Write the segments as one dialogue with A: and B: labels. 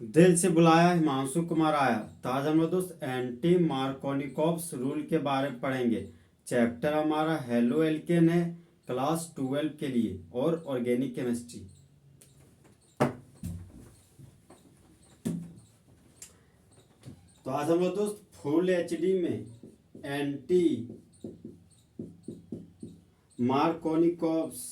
A: दिल से बुलाया हिमांशु कुमार आया। तो आज हम लोग दोस्त एंटी मार्कोनिकॉव्स रूल के बारे में पढ़ेंगे। चैप्टर हमारा हेलो एल्केन है, क्लास 12 के लिए और ऑर्गेनिक केमिस्ट्री। तो आज हम लोग दोस्त फुल एचडी में एंटी मार्कोनिकॉव्स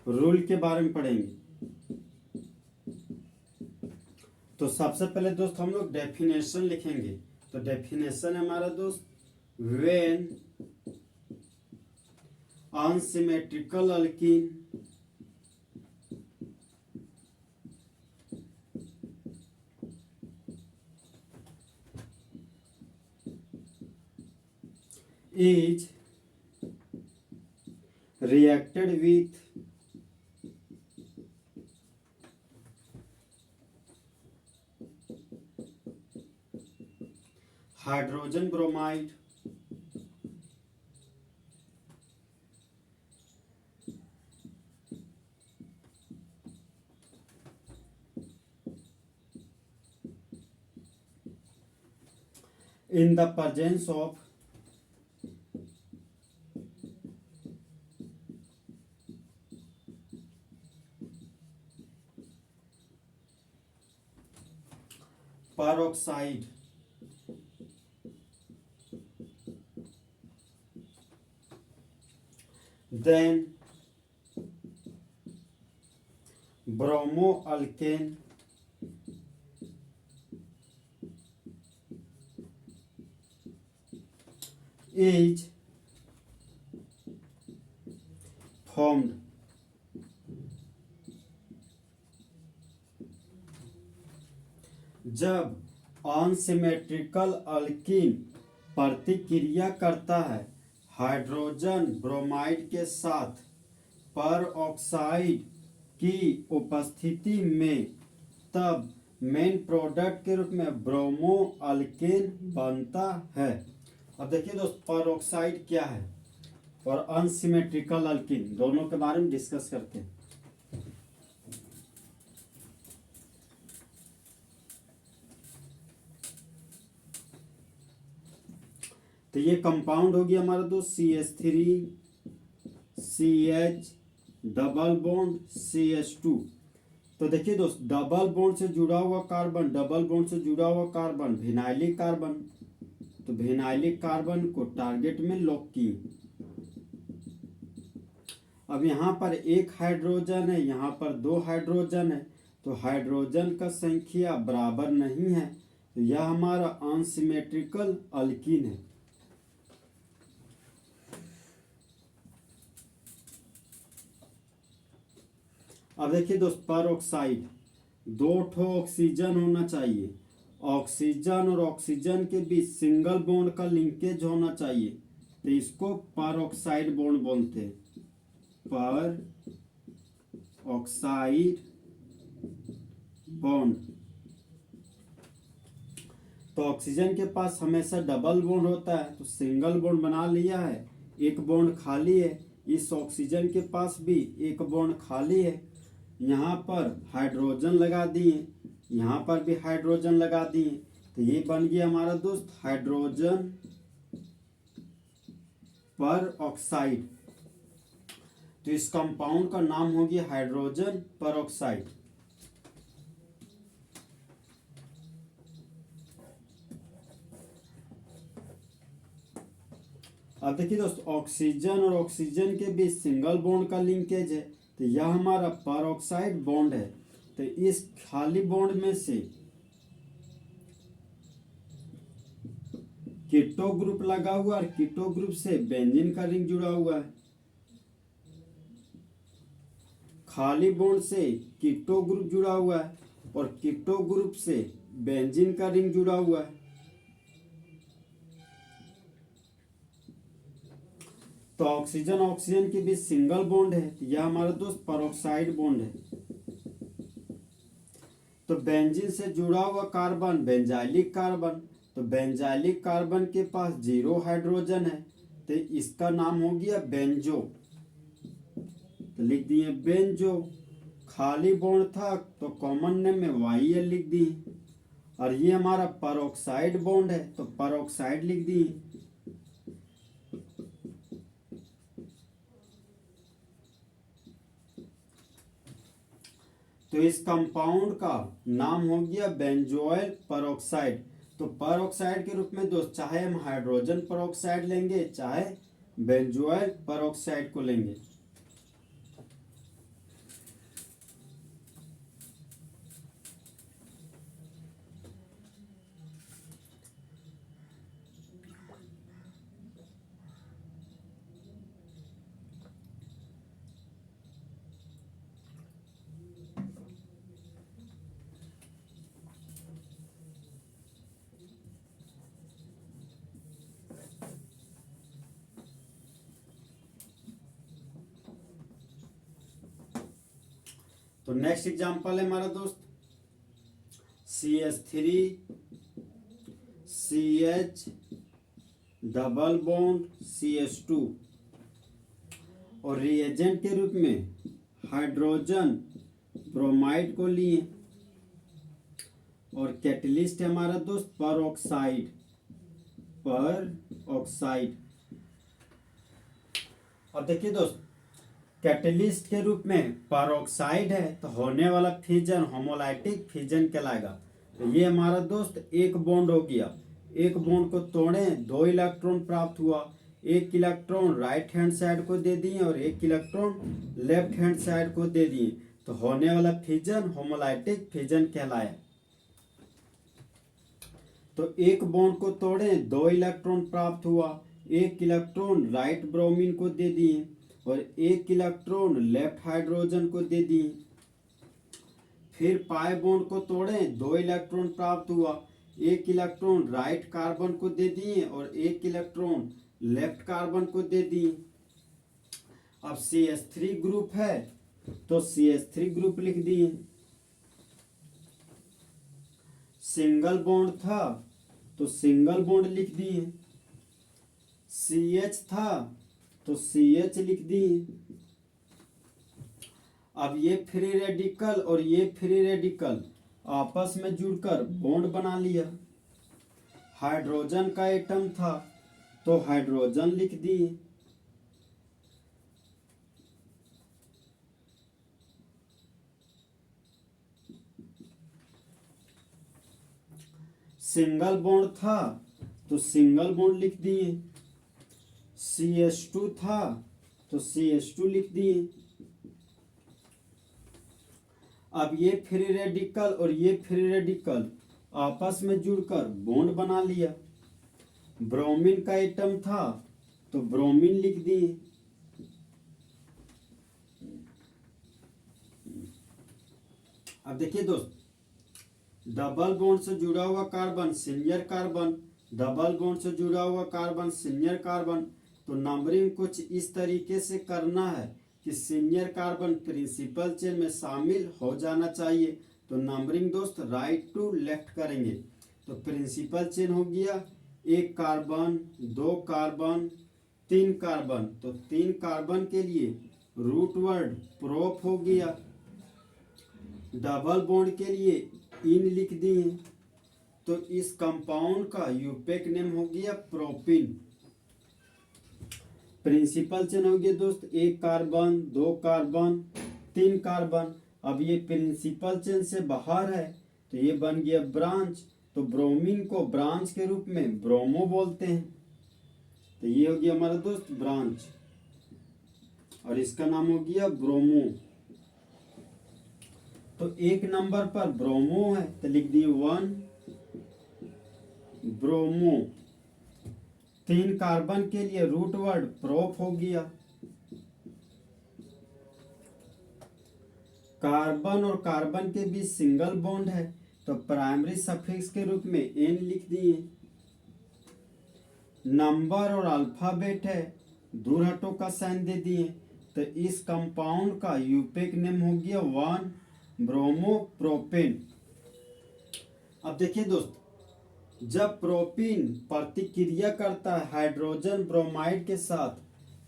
A: रूल के बारे में पढ़ेंगे। तो सबसे पहले दोस्त हम लोग डेफिनेशन लिखेंगे। तो डेफिनेशन है हमारा दोस्त, when unsymmetrical alkyne is reacted with hydrogen bromide in the presence of peroxide then bromoalkane is formed. जब अनसिमेट्रिकल अल्कीन प्रतिक्रिया करता है हाइड्रोजन ब्रोमाइड के साथ पर ऑक्साइड की उपस्थिति में, तब मेन प्रोडक्ट के रूप में ब्रोमो अल्केन बनता है। अब देखिए दोस्त, पर ऑक्साइड क्या है और अनसिमेट्रिकल अल्कीन दोनों के बारे में डिस्कस करते हैं। तो ये कंपाउंड हो गया हमारा दोस्त CH3 CH double bond CH2। तो देखिए दोस्त, डबल बॉन्ड से जुड़ा हुआ कार्बन, डबल बॉन्ड से जुड़ा हुआ कार्बन विनाइलिक कार्बन। तो विनाइलिक कार्बन को टारगेट में लॉक किए। अब यहाँ पर एक हाइड्रोजन है, यहाँ पर दो हाइड्रोजन है, तो हाइड्रोजन का संख्या बराबर नहीं है, तो यह हमारा अनसिमेट्रिकल अल्कीन है। अब देखिए दोस्त, पर ऑक्साइड दो ठो ऑक्सीजन होना चाहिए, ऑक्सीजन और ऑक्सीजन के बीच सिंगल बॉन्ड का लिंकेज होना चाहिए, तो इसको पर ऑक्साइड बॉन्ड बोलते हैं। पर ऑक्साइड बॉन्ड। तो ऑक्सीजन के पास हमेशा डबल बॉन्ड होता है, तो सिंगल बॉन्ड बना लिया है, एक बॉन्ड खाली है। इस ऑक्सीजन के पास भी एक बॉन्ड खाली है, यहाँ पर हाइड्रोजन लगा दिए, यहाँ पर भी हाइड्रोजन लगा दिए, तो ये बन गया हमारा दोस्त हाइड्रोजन पर ऑक्साइड। तो इस कंपाउंड का नाम हो गया हाइड्रोजन पर ऑक्साइड। अब देखिए दोस्त, ऑक्सीजन और ऑक्सीजन के बीच सिंगल बॉन्ड का लिंकेज है, तो यह हमारा पर ऑक्साइड बॉन्ड है। तो इस खाली बॉन्ड में से कीटो ग्रुप लगा हुआ और कीटो ग्रुप से बेंजीन का रिंग जुड़ा हुआ है। खाली बॉन्ड से कीटो ग्रुप जुड़ा हुआ है और कीटो ग्रुप से बेंजीन का रिंग जुड़ा हुआ है। तो ऑक्सीजन ऑक्सीजन के बीच सिंगल बॉन्ड है, यह हमारा दोस्त पेरोक्साइड बॉन्ड है। तो बेंजीन से जुड़ा हुआ कार्बन बेंजाइलिक कार्बन, तो बेंजाइलिक कार्बन के पास 0 हाइड्रोजन है, तो इसका नाम हो गया बेंजो। तो लिख दिए बेंजो। खाली बॉन्ड था तो कॉमन नेम में YL लिख दिए। और ये हमारा परऑक्साइड बॉन्ड है तो परऑक्साइड लिख दिए। तो इस कंपाउंड का नाम हो गया बेंजोइल परऑक्साइड। तो परऑक्साइड के रूप में दोस्त चाहे हम हाइड्रोजन परऑक्साइड लेंगे चाहे बेंजोइल परऑक्साइड को लेंगे। तो नेक्स्ट एग्जांपल है हमारा दोस्त CH3 CH double bond CH2 और रिएजेंट के रूप में हाइड्रोजन ब्रोमाइड को लिए और कैटलिस्ट है हमारा दोस्त परऑक्साइड। और देखिए दोस्त कैटलिस्ट के रूप में परऑक्साइड है तो होने वाला फिजन होमोलाइटिक फिजन कहलाएगा। तो ये हमारा दोस्त एक बॉन्ड हो गया, एक बॉन्ड को तोड़े 2 इलेक्ट्रॉन प्राप्त हुआ, 1 इलेक्ट्रॉन राइट हैंड साइड को दे दिए और 1 इलेक्ट्रॉन लेफ्ट हैंड साइड को दे दिए तो होने वाला फिजन होमोलाइटिक फिजन कहलाया। तो एक बॉन्ड को तोड़े 2 इलेक्ट्रॉन प्राप्त हुआ, 1 इलेक्ट्रॉन राइट ब्रोमीन को दे दिए और 1 इलेक्ट्रॉन लेफ्ट हाइड्रोजन को दे दिए। फिर पाई बॉन्ड को तोड़े 2 इलेक्ट्रॉन प्राप्त हुआ, 1 इलेक्ट्रॉन राइट कार्बन को दे दिए और 1 इलेक्ट्रॉन लेफ्ट कार्बन को दे दिए। अब CH3 ग्रुप है तो CH3 ग्रुप लिख दिए। सिंगल बॉन्ड था तो सिंगल बॉन्ड लिख दिए। CH था तो CH लिख दिए। अब ये फ्री रेडिकल और ये फ्री रेडिकल आपस में जुड़कर बॉन्ड बना लिया। हाइड्रोजन का एटम था तो हाइड्रोजन लिख दिए। सिंगल बॉन्ड था तो सिंगल बॉन्ड लिख दिए। CH2 था तो CH2 लिख दिए। अब ये फ्री रेडिकल और ये फ्री रेडिकल आपस में जुड़कर बॉन्ड बना लिया। ब्रोमीन का एटम था तो ब्रोमीन लिख दिए। अब देखिए दोस्त डबल बॉन्ड से जुड़ा हुआ carbon senior carbon, double bond से जुड़ा हुआ कार्बन सीनियर कार्बन। तो नंबरिंग कुछ इस तरीके से करना है कि सीनियर कार्बन प्रिंसिपल चेन में शामिल हो जाना चाहिए। तो नंबरिंग दोस्त राइट टू लेफ्ट करेंगे। तो प्रिंसिपल चेन हो गया 1 कार्बन 2 कार्बन 3 कार्बन। तो 3 कार्बन के लिए रूट वर्ड प्रोप हो गया। डबल बॉन्ड के लिए इन लिख दिए। तो इस कंपाउंड का यूपेक नेम हो गया प्रोपिन। प्रिंसिपल चेन हो गया दोस्त 1 कार्बन 2 कार्बन 3 कार्बन। अब ये प्रिंसिपल चेन से बाहर है तो ये बन गया ब्रांच। तो ब्रोमीन को ब्रांच के रूप में ब्रोमो बोलते हैं। तो ये हो गया हमारा दोस्त ब्रांच और इसका नाम हो गया ब्रोमो। तो 1 नंबर पर ब्रोमो है तो लिख दिए 1 ब्रोमो। 3 कार्बन के लिए रूट वर्ड प्रोप हो गया। कार्बन और कार्बन के बीच सिंगल बॉन्ड है तो प्राइमरी सफिक्स के रूप में एन लिख दिए। नंबर और अल्फाबेट है, दूर हटो का साइन दे दिए। तो इस कंपाउंड का यूपेक नेम हो गया 1 ब्रोमो प्रोपेन। अब देखिए दोस्त जब प्रोपीन प्रतिक्रिया करता है हाइड्रोजन ब्रोमाइड के साथ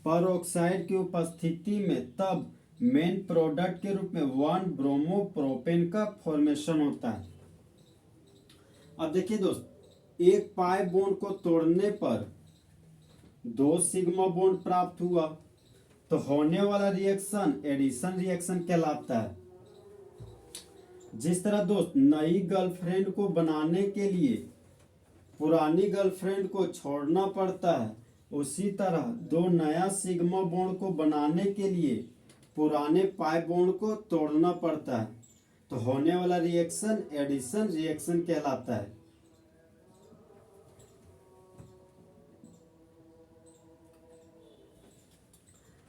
A: परऑक्साइड की उपस्थिति में तब मेन प्रोडक्ट के रूप में 1 ब्रोमो प्रोपेन का फॉर्मेशन होता है। अब देखिए दोस्त, एक पाई बॉन्ड को तोड़ने पर 2 सिग्मा बॉन्ड प्राप्त हुआ, तो होने वाला रिएक्शन एडिशन रिएक्शन कहलाता है। जिस तरह दोस्त नई गर्लफ्रेंड को बनाने के लिए पुरानी गर्लफ्रेंड को छोड़ना पड़ता है, उसी तरह 2 नया सिग्मा बॉन्ड को बनाने के लिए पुराने पाई बॉन्ड को तोड़ना पड़ता है, तो होने वाला रिएक्शन एडिशन रिएक्शन कहलाता है।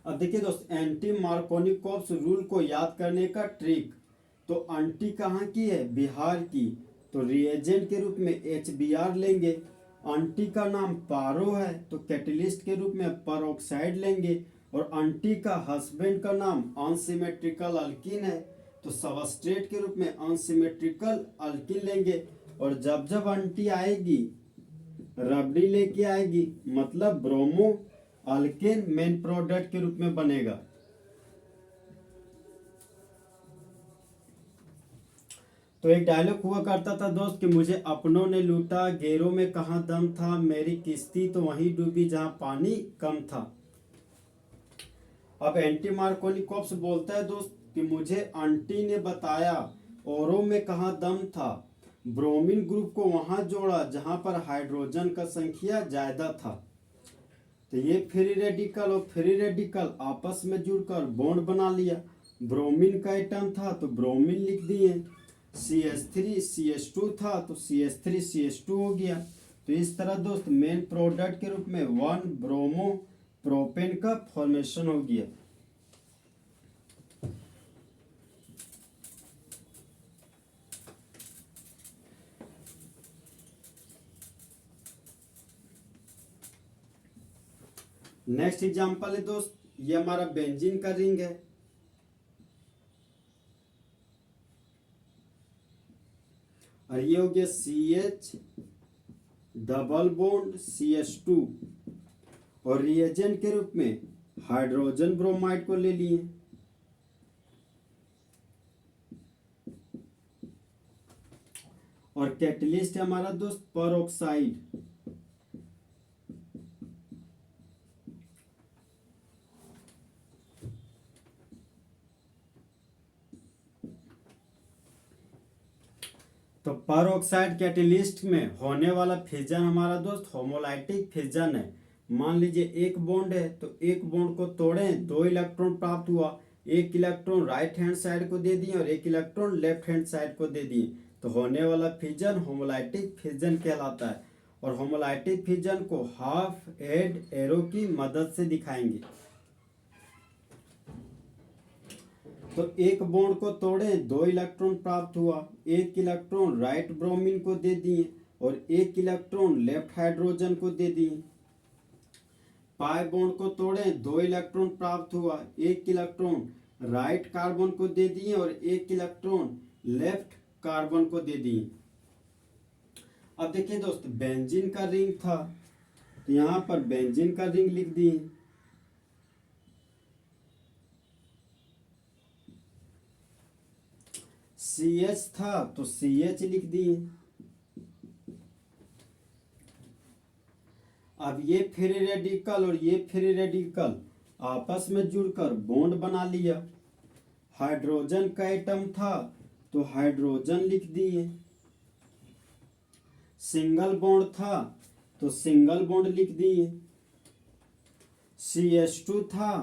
A: अब देखिए दोस्त, एंटी मार्कोनिकॉप्स रूल को याद करने का ट्रिक। तो आंटी कहाँ की है? बिहार की। तो रिएजेंट के रूप में HBr लेंगे। आंटी का नाम पारो है, तो कैटलिस्ट के रूप में परऑक्साइड लेंगे। और आंटी का हस्बैंड का नाम अनसिमेट्रिकल अल्किन है, तो सबस्ट्रेट के रूप में अनसिमेट्रिकल अल्किन लेंगे। और जब जब आंटी आएगी रबड़ी लेके आएगी, मतलब ब्रोमो अल्केन मेन प्रोडक्ट के रूप में बनेगा। तो एक डायलॉग हुआ करता था दोस्त कि मुझे अपनों ने लूटा, गैरों में कहाँ दम था, मेरी किश्ती तो वहीं डूबी जहां पानी कम था। अब एंटी मार्कोनिकॉप्स बोलता है दोस्त कि मुझे आंटी ने बताया, औरों में कहाँ दम था, ब्रोमीन ग्रुप को वहां जोड़ा जहां पर हाइड्रोजन का संख्या ज्यादा था। तो ये फ्री रेडिकल और फ्री रेडिकल आपस में जुड़कर बॉन्ड बना लिया। ब्रोमीन का एटम था तो ब्रोमीन लिख दिए। CH3CH2 था तो CH3CH2 हो गया। तो इस तरह दोस्त मेन प्रोडक्ट के रूप में 1 ब्रोमो प्रोपेन का फॉर्मेशन हो गया। नेक्स्ट एग्जांपल है दोस्त, ये हमारा बेंजीन का रिंग है। और ये हो गया CH डबल बॉन्ड CH2 और रिएजेंट के रूप में हाइड्रोजन ब्रोमाइड को ले लिए। और कैटलिस्ट है हमारा दोस्त परऑक्साइड। तो परऑक्साइड कैटलिस्ट में होने वाला फिजन हमारा दोस्त होमोलाइटिक फिजन है। मान लीजिए एक बॉन्ड है, तो एक बॉन्ड को तोड़ें, 2 इलेक्ट्रॉन प्राप्त हुआ, एक इलेक्ट्रॉन राइट हैंड साइड को दे दिए और एक इलेक्ट्रॉन लेफ्ट हैंड साइड को दे दिए, तो होने वाला फिजन होमोलाइटिक फिजन कहलाता है। और होमोलाइटिक फिजन को हाफ हेड एरो की मदद से दिखाएंगे। तो एक बॉन्ड को तोड़े, 2 इलेक्ट्रॉन प्राप्त हुआ, एक इलेक्ट्रॉन राइट ब्रोमीन को दे दिए और एक इलेक्ट्रॉन लेफ्ट हाइड्रोजन को दे दिए। पाई बॉन्ड को तोड़े, 2 इलेक्ट्रॉन प्राप्त हुआ, एक इलेक्ट्रॉन राइट कार्बन को दे दिए और एक इलेक्ट्रॉन लेफ्ट कार्बन को दे दिए। अब देखिए दोस्त, बेंजीन का रिंग था, तो यहां पर बेंजीन का रिंग लिख दिए। CH था तो CH लिख दिए। अब ये फ्री रेडिकल और ये फ्री रेडिकल आपस में जुड़कर बॉन्ड बना लिया। हाइड्रोजन का एटम था तो हाइड्रोजन लिख दिए। सिंगल बॉन्ड था तो सिंगल बॉन्ड लिख दिए। CH2 था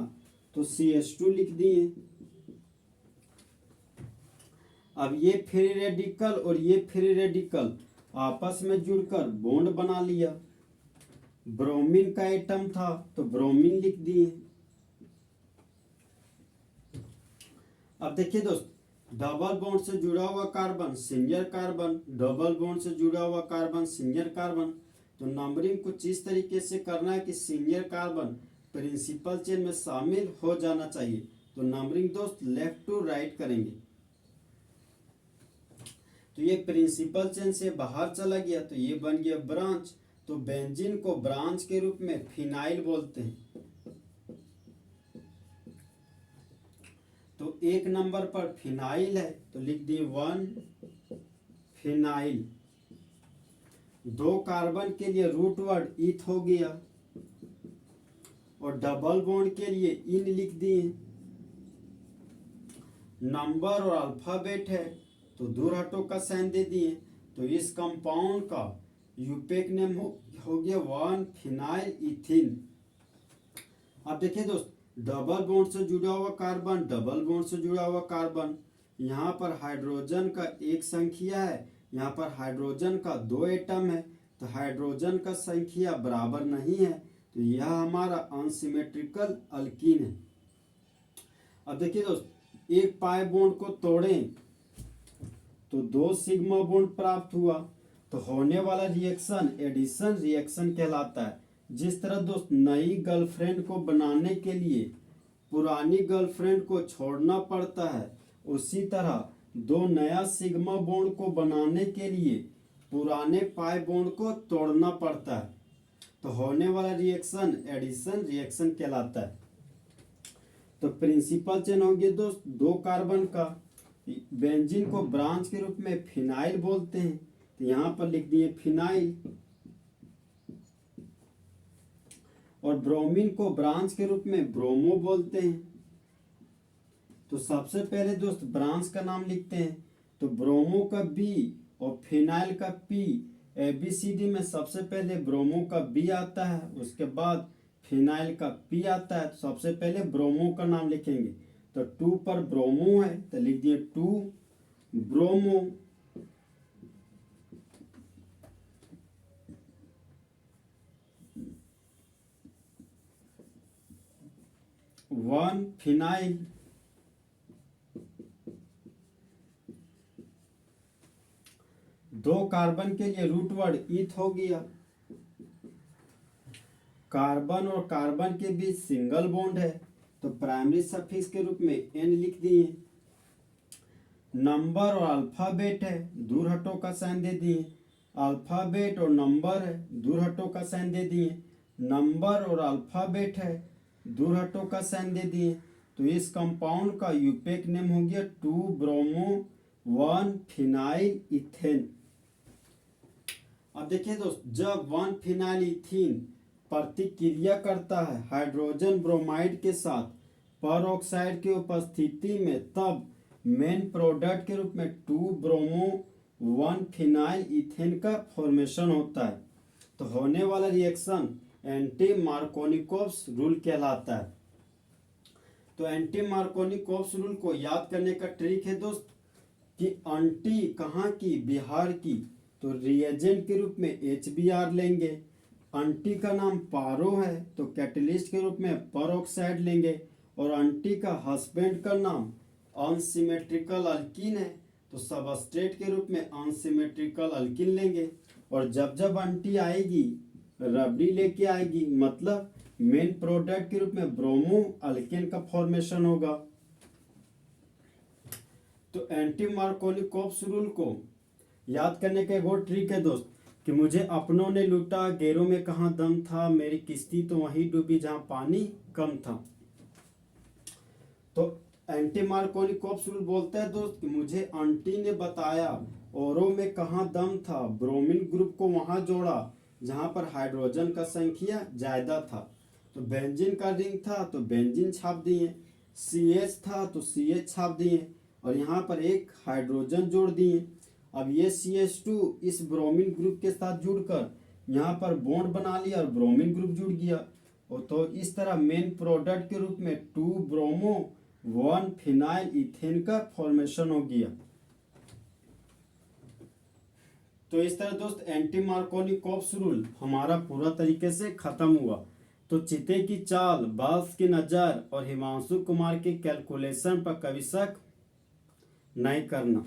A: तो CH2 लिख दिए। अब ये फ्री रेडिकल और ये फ्री रेडिकल आपस में जुड़कर बॉन्ड बना लिया। ब्रोमीन का एटम था तो ब्रोमीन लिख दिए। अब देखिए दोस्त, डबल बॉन्ड से जुड़ा हुआ carbon single carbon, double bond से जुड़ा हुआ कार्बन सिंगल कार्बन। तो नंबरिंग कुछ इस तरीके से करना है कि सिंगल कार्बन प्रिंसिपल चेन में शामिल हो जाना चाहिए। तो नंबरिंग दोस्त लेफ्ट टू राइट करेंगे। तो ये प्रिंसिपल चेन से बाहर चला गया तो ये बन गया ब्रांच। तो बेंजीन को ब्रांच के रूप में फिनाइल बोलते हैं। तो एक नंबर पर फिनाइल है तो लिख दिए 1 फिनाइल। 2 कार्बन के लिए रूट वर्ड ईथ हो गया और डबल बॉन्ड के लिए इन लिख दिए। नंबर और अल्फाबेट है तो दूर हटो का साइन दे दिए। तो इस कंपाउंड का यूपेक नेम हो गया 1 फिनाइल इथिन। अब देखिए दोस्त, डबल बॉन्ड से जुड़ा हुआ कार्बन, डबल बॉन्ड से जुड़ा हुआ कार्बन, यहाँ पर हाइड्रोजन का एक संख्या है, यहाँ पर हाइड्रोजन का 2 एटम है, तो हाइड्रोजन का संख्या बराबर नहीं है, तो यह हमारा अनसिमेट्रिकल अल्कीन है। अब देखिए दोस्त, एक पाई बॉन्ड को तोड़ें तो 2 सिग्मा बॉन्ड प्राप्त हुआ, तो होने वाला रिएक्शन एडिशन रिएक्शन कहलाता है। जिस तरह दोस्त नई गर्लफ्रेंड को बनाने के लिए पुरानी गर्लफ्रेंड को छोड़ना पड़ता है, उसी तरह 2 नया सिग्मा बॉन्ड को बनाने के लिए पुराने पाई बॉन्ड को तोड़ना पड़ता है, तो होने वाला रिएक्शन एडिशन रिएक्शन कहलाता है। तो प्रिंसिपल चेन हो गया दोस्त 2 कार्बन का। बेंजीन को ब्रांच के रूप में फिनाइल बोलते हैं, तो यहाँ पर लिख दिए फिनाइल। और ब्रोमीन को ब्रांच के रूप में ब्रोमो बोलते हैं। तो सबसे पहले दोस्त ब्रांच का नाम लिखते हैं, तो ब्रोमो का बी और फिनाइल का पी। ABCD में सबसे पहले ब्रोमो का बी आता है, उसके बाद फिनाइल का पी आता है। तो सबसे पहले ब्रोमो का नाम लिखेंगे, तो 2 पर ब्रोमो है तो लिख दिए 2 ब्रोमो। 1 फिनाइल। 2 कार्बन के लिए रूट वर्ड ईथ हो गया। कार्बन और कार्बन के बीच सिंगल बॉन्ड है, तो प्राइमरी सफिक्स के रूप में एन लिख दिए। नंबर और अल्फाबेट है, दूर हटो का साइन दे दिए। अल्फाबेट और नंबर है, दूर हटो का साइन दे दिए। नंबर और अल्फाबेट है, दूर हटो का साइन दे दिए। तो इस कंपाउंड का यूपेक नेम हो गया 2 ब्रोमो 1 फिनाइल इथेन। अब देखिए दोस्त, जब 1 फिनाइल इथीन प्रतिक्रिया करता है हाइड्रोजन ब्रोमाइड के साथ परऑक्साइड की उपस्थिति में, तब मेन प्रोडक्ट के रूप में 2 ब्रोमो 1 फिनाइल इथेन का फॉर्मेशन होता है। तो होने वाला रिएक्शन एंटी मार्कोनिकोव्स रूल कहलाता है। तो एंटी मार्कोनिकोव्स रूल को याद करने का ट्रिक है दोस्त कि एंटी कहाँ की, बिहार की, तो रिएजेंट के रूप में HBr लेंगे। एंटी का नाम पारो है तो कैटलिस्ट के रूप में परऑक्साइड लेंगे। और एंटी का हस्बैंड का नाम अनसिमेट्रिकल अल्कीन है तो सबस्ट्रेट के रूप में अनसिमेट्रिकल अल्कीन लेंगे। और जब जब एंटी आएगी रबड़ी लेके आएगी, मतलब मेन प्रोडक्ट के रूप में ब्रोमो अल्केन का फॉर्मेशन होगा। तो एंटी मार्कोनिकोव्स रूल को याद करने का एक और ट्रिक है दोस्त कि मुझे अपनों ने लूटा, गैरों में कहाँ दम था, मेरी किश्ती तो वहीं डूबी जहां पानी कम था। तो एंटी मार्कोनिकोव्स रूल बोलता है दोस्त कि मुझे आंटी ने बताया औरों में कहाँ दम था, ब्रोमीन ग्रुप को वहां जोड़ा जहां पर हाइड्रोजन का संख्या ज्यादा था। तो बेंजीन का रिंग था तो बेंजीन छाप दिए, CH था तो CH छाप दिए और यहाँ पर एक हाइड्रोजन जोड़ दिए। अब ये CH2 इस ब्रोमीन ग्रुप के साथ जुड़कर यहाँ पर बॉन्ड बना लिया और ब्रोमीन ग्रुप जुड़ गया। और तो इस तरह मेन प्रोडक्ट के रूप में 2 ब्रोमो 1 फिनाइल इथेन का फॉर्मेशन हो गया। तो इस तरह दोस्त एंटी मार्कोनिकोव्स रूल हमारा पूरा तरीके से खत्म हुआ। तो चिते की चाल, बाल्स की नजर और हिमांशु कुमार के कैलकुलेशन पर कभी शक नहीं करना।